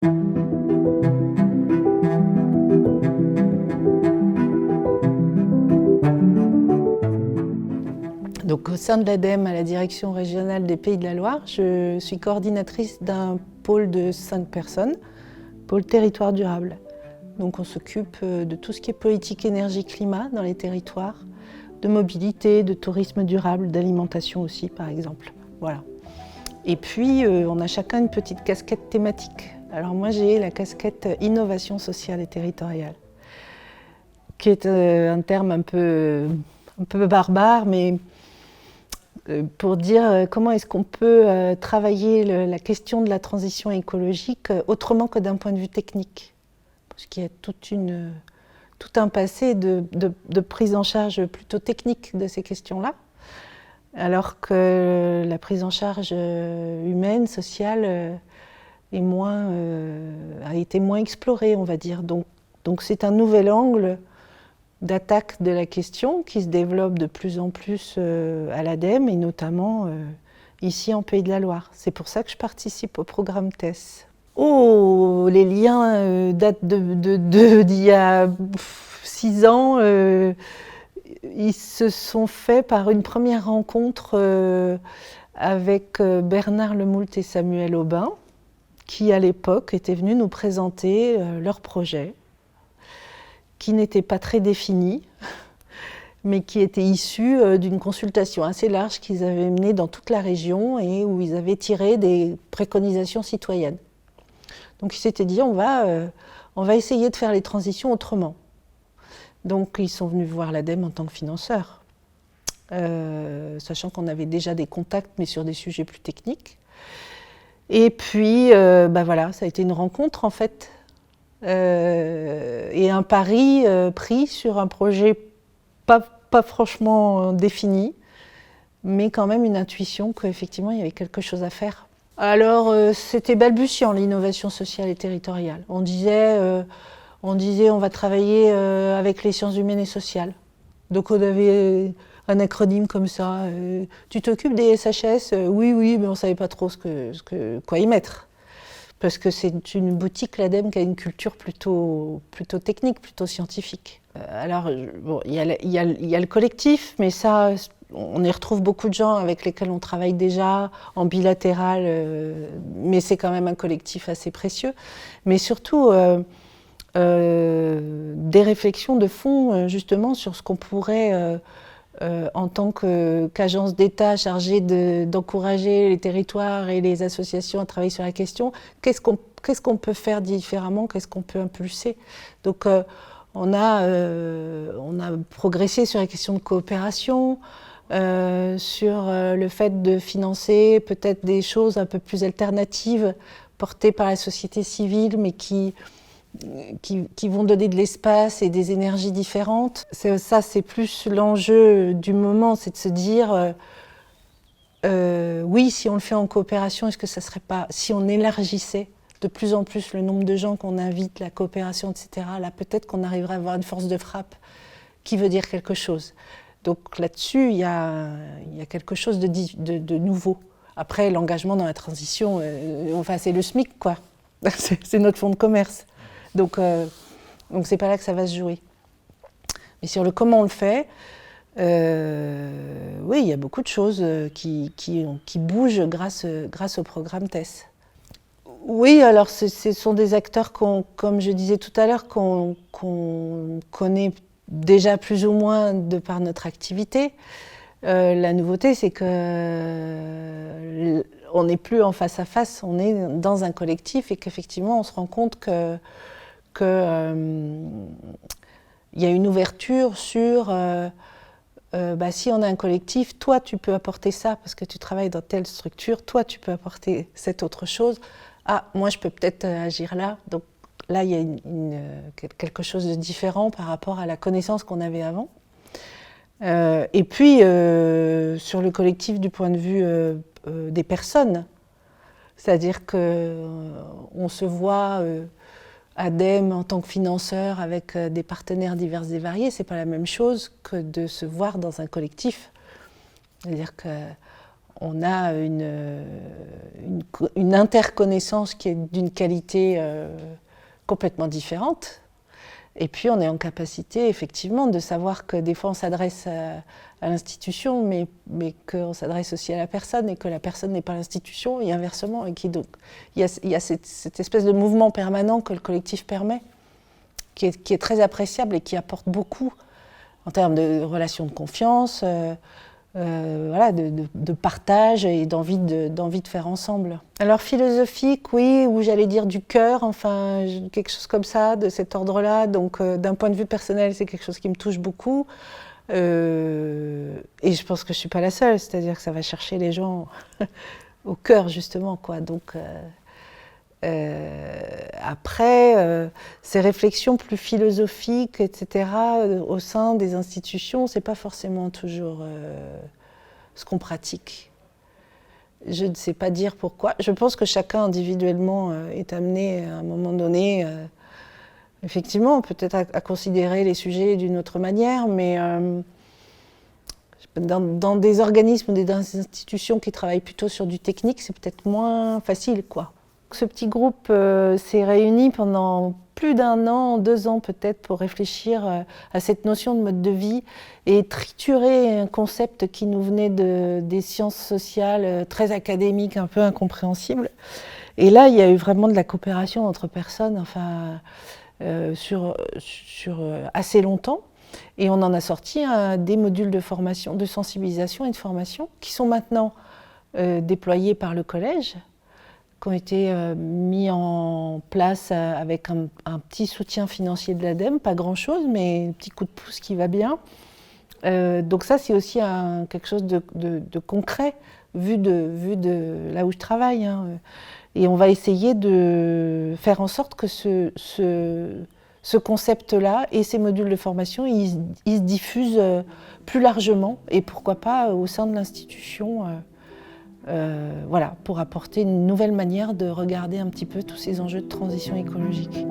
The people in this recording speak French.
Donc, au sein de l'ADEME, à la direction régionale des Pays de la Loire, je suis coordinatrice d'un pôle de 5 personnes, pôle territoire durable. Donc on s'occupe de tout ce qui est politique énergie-climat dans les territoires, de mobilité, de tourisme durable, d'alimentation aussi par exemple. Voilà. Et puis on a chacun une petite casquette thématique. Alors moi j'ai la casquette innovation sociale et territoriale, qui est un terme un peu barbare, mais pour dire comment est-ce qu'on peut travailler la question de la transition écologique autrement que d'un point de vue technique. Parce qu'il y a tout un passé de prise en charge plutôt technique de ces questions-là, alors que la prise en charge humaine, sociale, a été moins explorée, on va dire. Donc c'est un nouvel angle d'attaque de la question qui se développe de plus en plus à l'ADEME et notamment ici en Pays de la Loire. C'est pour ça que je participe au programme TESS. Oh, les liens datent d'il y a 6 ans. Ils se sont faits par une première rencontre avec Bernard Lemoult et Samuel Aubin, qui à l'époque étaient venus nous présenter leur projet, qui n'était pas très défini, mais qui était issu d'une consultation assez large qu'ils avaient menée dans toute la région et où ils avaient tiré des préconisations citoyennes. Donc ils s'étaient dit on va essayer de faire les transitions autrement. Donc ils sont venus voir l'ADEME en tant que financeur, sachant qu'on avait déjà des contacts mais sur des sujets plus techniques. Et puis voilà, ça a été une rencontre en fait, et un pari pris sur un projet pas franchement défini, mais quand même une intuition qu'effectivement il y avait quelque chose à faire. Alors c'était balbutiant l'innovation sociale et territoriale. On disait on va travailler avec les sciences humaines et sociales. Donc on avait un acronyme comme ça. Tu t'occupes des SHS? Oui, mais on ne savait pas trop quoi y mettre. Parce que c'est une boutique, l'ADEME, qui a une culture plutôt technique, plutôt scientifique. Alors, bon, il y a le collectif, mais ça, on y retrouve beaucoup de gens avec lesquels on travaille déjà en bilatéral, mais c'est quand même un collectif assez précieux. Mais surtout, des réflexions de fond, justement, sur ce qu'on pourrait... en tant qu'agence d'État chargée d'encourager les territoires et les associations à travailler sur la question, qu'est-ce qu'on peut faire différemment, qu'est-ce qu'on peut impulser. Donc on a progressé sur la question de coopération, sur le fait de financer peut-être des choses un peu plus alternatives portées par la société civile, mais qui vont donner de l'espace et des énergies différentes. Ça, c'est plus l'enjeu du moment, c'est de se dire oui, si on le fait en coopération, est-ce que ça serait pas, si on élargissait de plus en plus le nombre de gens qu'on invite, la coopération, etc., là, peut-être qu'on arriverait à avoir une force de frappe qui veut dire quelque chose. Donc là-dessus, il y a quelque chose de nouveau. Après, l'engagement dans la transition, enfin, c'est le SMIC, quoi. C'est notre fonds de commerce. Donc c'est pas là que ça va se jouer. Mais sur le comment on le fait, oui, il y a beaucoup de choses qui bougent grâce au programme TESS. Oui, alors ce sont des acteurs comme je disais tout à l'heure, qu'on connaît déjà plus ou moins de par notre activité. La nouveauté, c'est que on n'est plus en face à face, on est dans un collectif et qu'effectivement on se rend compte que y a une ouverture sur si on a un collectif, toi tu peux apporter ça parce que tu travailles dans telle structure, toi tu peux apporter cette autre chose. Ah, moi je peux peut-être agir là. Donc là il y a quelque chose de différent par rapport à la connaissance qu'on avait avant. Et puis sur le collectif du point de vue des personnes, c'est-à-dire qu'on se voit ADEME en tant que financeur avec des partenaires divers et variés, c'est pas la même chose que de se voir dans un collectif. C'est-à-dire on a une interconnaissance qui est d'une qualité complètement différente. Et puis on est en capacité effectivement de savoir que des fois on s'adresse à l'institution, mais qu'on s'adresse aussi à la personne et que la personne n'est pas l'institution et inversement. Et donc il y a cette espèce de mouvement permanent que le collectif permet, qui est très appréciable et qui apporte beaucoup en termes de relations de confiance, voilà, de partage et d'envie de faire ensemble. Alors philosophique, oui, ou j'allais dire du cœur, enfin quelque chose comme ça, de cet ordre-là. Donc d'un point de vue personnel, c'est quelque chose qui me touche beaucoup. Et je pense que je ne suis pas la seule, c'est-à-dire que ça va chercher les gens au cœur justement, quoi. Donc après, ces réflexions plus philosophiques, etc., au sein des institutions, c'est pas forcément toujours ce qu'on pratique. Je ne sais pas dire pourquoi. Je pense que chacun individuellement est amené à un moment donné, effectivement, peut-être à considérer les sujets d'une autre manière, mais dans des organismes ou des institutions qui travaillent plutôt sur du technique, c'est peut-être moins facile, quoi. Ce petit groupe s'est réuni pendant plus d'1 an, 2 ans peut-être, pour réfléchir à cette notion de mode de vie et triturer un concept qui nous venait des sciences sociales très académiques, un peu incompréhensibles. Et là, il y a eu vraiment de la coopération entre personnes, enfin, sur assez longtemps. Et on en a sorti des modules de formation, de sensibilisation et de formation qui sont maintenant déployés par le collège, qui ont été mis en place avec un petit soutien financier de l'ADEME, pas grand-chose, mais un petit coup de pouce qui va bien. Donc ça, c'est aussi quelque chose de concret, vu de là où je travaille. Hein. Et on va essayer de faire en sorte que ce concept-là et ces modules de formation, ils se diffusent plus largement, et pourquoi pas au sein de l'institution. Voilà, pour apporter une nouvelle manière de regarder un petit peu tous ces enjeux de transition écologique.